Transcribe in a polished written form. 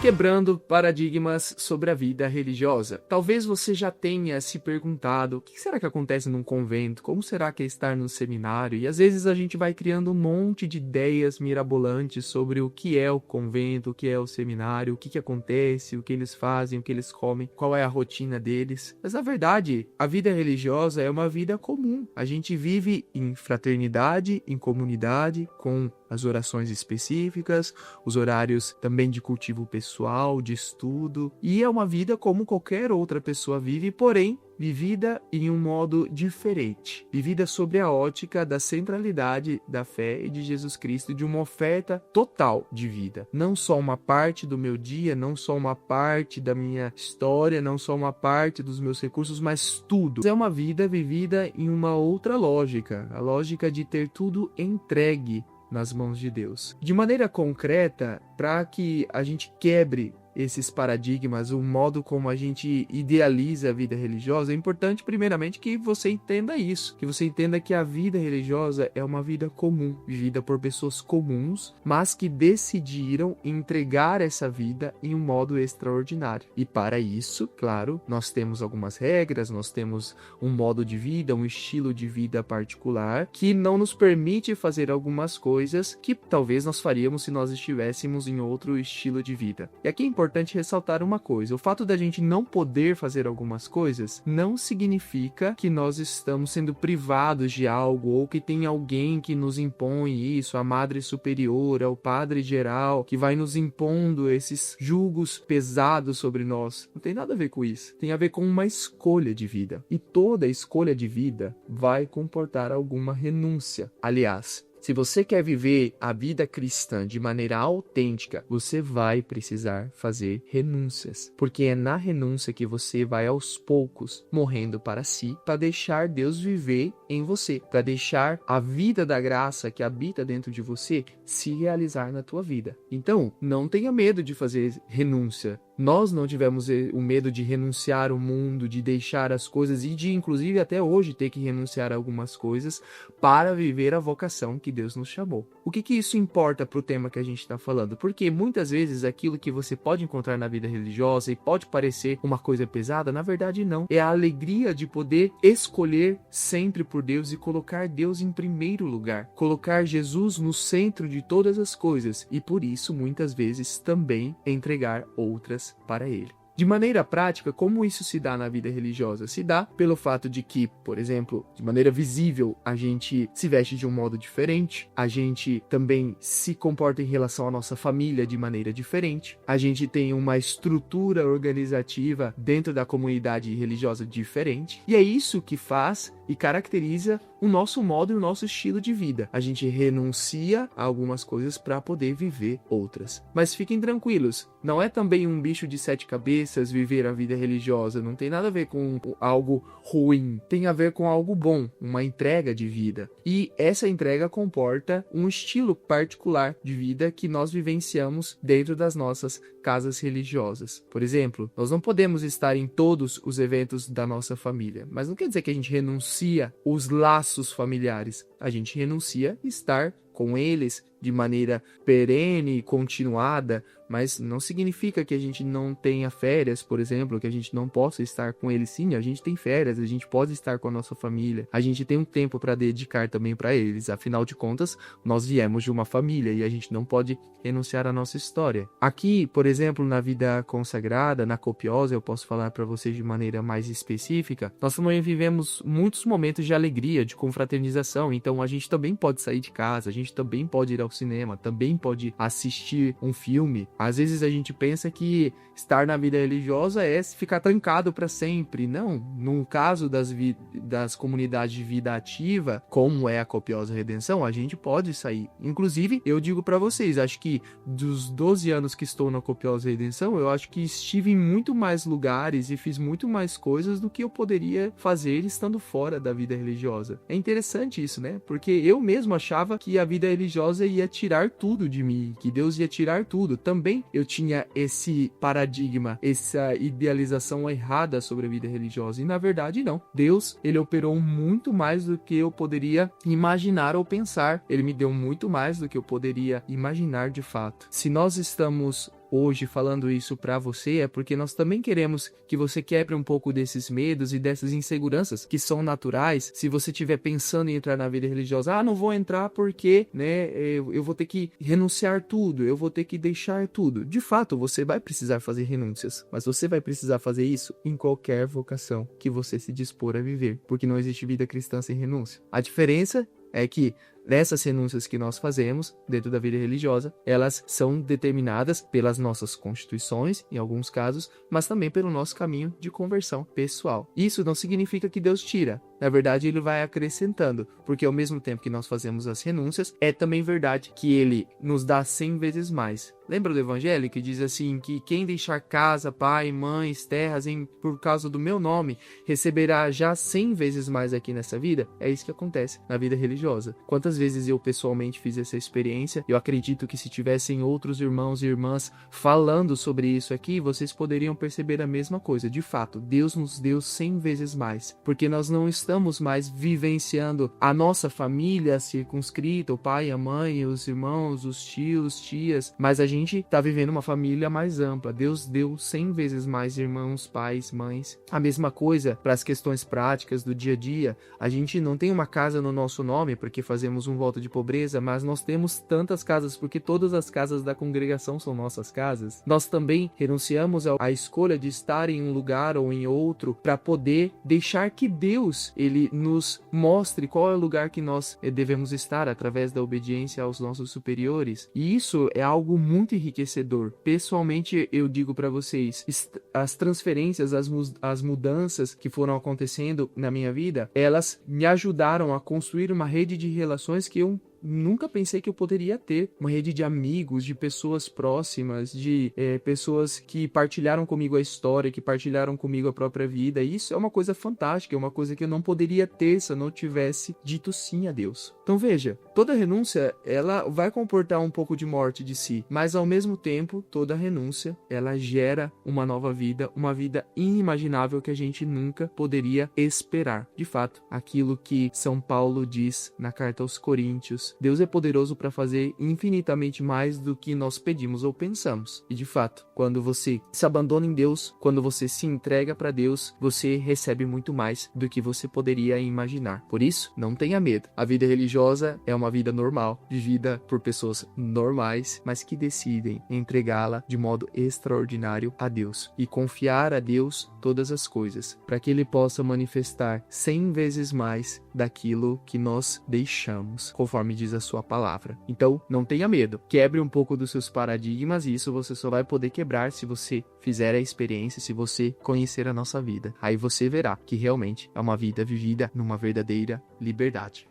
Quebrando paradigmas sobre a vida religiosa. Talvez você já tenha se perguntado: o que será que acontece num convento? Como será que é estar num seminário? E às vezes a gente vai criando um monte de ideias mirabolantes sobre o que é o convento, o que é o seminário, o que acontece, o que eles fazem, o que eles comem, qual é a rotina deles. Mas na verdade, a vida religiosa é uma vida comum. A gente vive em fraternidade, em comunidade, com as orações específicas, os horários também de cultivo pessoal, de estudo, e é uma vida como qualquer outra pessoa vive, porém vivida em um modo diferente, vivida sobre a ótica da centralidade da fé e de Jesus Cristo, de uma oferta total de vida. Não só uma parte do meu dia, não só uma parte da minha história, não só uma parte dos meus recursos, mas tudo. É uma vida vivida em uma outra lógica, a lógica de ter tudo entregue nas mãos de Deus. De maneira concreta, para que a gente quebre esses paradigmas, o modo como a gente idealiza a vida religiosa, é importante primeiramente que você entenda isso, que você entenda que a vida religiosa é uma vida comum, vivida por pessoas comuns, mas que decidiram entregar essa vida em um modo extraordinário. E para isso, claro, nós temos algumas regras, nós temos um modo de vida, um estilo de vida particular, que não nos permite fazer algumas coisas que talvez nós faríamos se nós estivéssemos em outro estilo de vida. E aqui é importante ressaltar uma coisa: o fato da gente não poder fazer algumas coisas não significa que nós estamos sendo privados de algo, ou que tem alguém que nos impõe isso, a madre superiora, o padre geral, que vai nos impondo esses julgos pesados sobre nós. Não tem nada a ver com isso. Tem a ver com uma escolha de vida. E toda escolha de vida vai comportar alguma renúncia. Aliás, se você quer viver a vida cristã de maneira autêntica, você vai precisar fazer renúncias. Porque é na renúncia que você vai aos poucos morrendo para si, para deixar Deus viver em você, para deixar a vida da graça que habita dentro de você se realizar na tua vida. Então, não tenha medo de fazer renúncia. Nós não tivemos o medo de renunciar ao mundo, de deixar as coisas e de, inclusive, até hoje ter que renunciar a algumas coisas para viver a vocação que Deus nos chamou. O que isso importa para o tema que a gente está falando? Porque muitas vezes aquilo que você pode encontrar na vida religiosa e pode parecer uma coisa pesada, na verdade não. É a alegria de poder escolher sempre por Deus e colocar Deus em primeiro lugar. Colocar Jesus no centro de todas as coisas e por isso muitas vezes também entregar outras para Ele. De maneira prática, como isso se dá na vida religiosa? Se dá pelo fato de que, por exemplo, de maneira visível, a gente se veste de um modo diferente, a gente também se comporta em relação à nossa família de maneira diferente, a gente tem uma estrutura organizativa dentro da comunidade religiosa diferente, e é isso que faz e caracteriza o nosso modo e o nosso estilo de vida. A gente renuncia a algumas coisas para poder viver outras. Mas fiquem tranquilos, não é também um bicho de 7 cabeças viver a vida religiosa, não tem nada a ver com algo ruim, tem a ver com algo bom, uma entrega de vida. E essa entrega comporta um estilo particular de vida que nós vivenciamos dentro das nossas casas religiosas. Por exemplo, nós não podemos estar em todos os eventos da nossa família, mas não quer dizer que a gente renuncia os laços familiares. A gente renuncia estar com eles de maneira perene e continuada, mas não significa que a gente não tenha férias, por exemplo, que a gente não possa estar com eles. Sim, a gente tem férias, a gente pode estar com a nossa família, a gente tem um tempo para dedicar também para eles. Afinal de contas, nós viemos de uma família e a gente não pode renunciar à nossa história. Aqui, por exemplo, na vida consagrada, na copiosa, eu posso falar para vocês de maneira mais específica, nós também vivemos muitos momentos de alegria, de confraternização, então a gente também pode sair de casa, a gente também pode ir ao cinema, também pode assistir um filme. Às vezes a gente pensa que estar na vida religiosa é ficar trancado para sempre. Não, no caso das comunidades de vida ativa, como é a Copiosa Redenção, a gente pode sair. Inclusive, eu digo para vocês, acho que dos 12 anos que estou na Copiosa Redenção, eu acho que estive em muito mais lugares e fiz muito mais coisas do que eu poderia fazer estando fora da vida religiosa. É interessante isso, né? Porque eu mesmo achava que a vida religiosa ia tirar tudo de mim, que Deus ia tirar tudo. Também eu tinha esse paradigma, essa idealização errada sobre a vida religiosa, e na verdade não. Deus, ele operou muito mais do que eu poderia imaginar ou pensar. Ele me deu muito mais do que eu poderia imaginar de fato. Se nós estamos hoje falando isso para você é porque nós também queremos que você quebre um pouco desses medos e dessas inseguranças que são naturais. Se você estiver pensando em entrar na vida religiosa, não vou entrar porque, né, eu vou ter que renunciar tudo, eu vou ter que deixar tudo. De fato, você vai precisar fazer renúncias, mas você vai precisar fazer isso em qualquer vocação que você se dispor a viver, porque não existe vida cristã sem renúncia. A diferença é que essas renúncias que nós fazemos dentro da vida religiosa, elas são determinadas pelas nossas constituições, em alguns casos, mas também pelo nosso caminho de conversão pessoal. Isso não significa que Deus tira. Na verdade, ele vai acrescentando, porque ao mesmo tempo que nós fazemos as renúncias, é também verdade que ele nos dá 100 vezes mais. Lembra do Evangelho que diz assim, que quem deixar casa, pai, mães, terras, por causa do meu nome, receberá já 100 vezes mais aqui nessa vida? É isso que acontece na vida religiosa. Quantas vezes eu pessoalmente fiz essa experiência? Eu acredito que se tivessem outros irmãos e irmãs falando sobre isso aqui, vocês poderiam perceber a mesma coisa. De fato, Deus nos deu 100 vezes mais, porque nós não estamos mais vivenciando a nossa família circunscrita, o pai, a mãe, os irmãos, os tios, tias, mas a gente está vivendo uma família mais ampla. Deus deu 100 vezes mais irmãos, pais, mães. A mesma coisa para as questões práticas do dia a dia. A gente não tem uma casa no nosso nome porque fazemos um voto de pobreza, mas nós temos tantas casas porque todas as casas da congregação são nossas casas. Nós também renunciamos à escolha de estar em um lugar ou em outro para poder deixar que Deus ele nos mostre qual é o lugar que nós devemos estar através da obediência aos nossos superiores. E isso é algo muito enriquecedor. Pessoalmente, eu digo para vocês, as transferências, as mudanças que foram acontecendo na minha vida, elas me ajudaram a construir uma rede de relações que eu nunca pensei que eu poderia ter. Uma rede de amigos, de pessoas próximas, de pessoas que partilharam comigo a história, que partilharam comigo a própria vida. E isso é uma coisa fantástica, é uma coisa que eu não poderia ter se eu não tivesse dito sim a Deus. Então veja, toda renúncia, ela vai comportar um pouco de morte de si, mas ao mesmo tempo, toda renúncia, ela gera uma nova vida, uma vida inimaginável que a gente nunca poderia esperar. De fato, aquilo que São Paulo diz na carta aos Coríntios, Deus é poderoso para fazer infinitamente mais do que nós pedimos ou pensamos. E de fato, quando você se abandona em Deus, quando você se entrega para Deus, você recebe muito mais do que você poderia imaginar. Por isso, não tenha medo. A vida religiosa é uma vida normal, vivida por pessoas normais, mas que decidem entregá-la de modo extraordinário a Deus e confiar a Deus todas as coisas, para que Ele possa manifestar 100 vezes mais daquilo que nós deixamos, conforme diz a sua palavra. Então, não tenha medo. Quebre um pouco dos seus paradigmas e isso você só vai poder quebrar se você fizer a experiência, se você conhecer a nossa vida. Aí você verá que realmente é uma vida vivida numa verdadeira liberdade.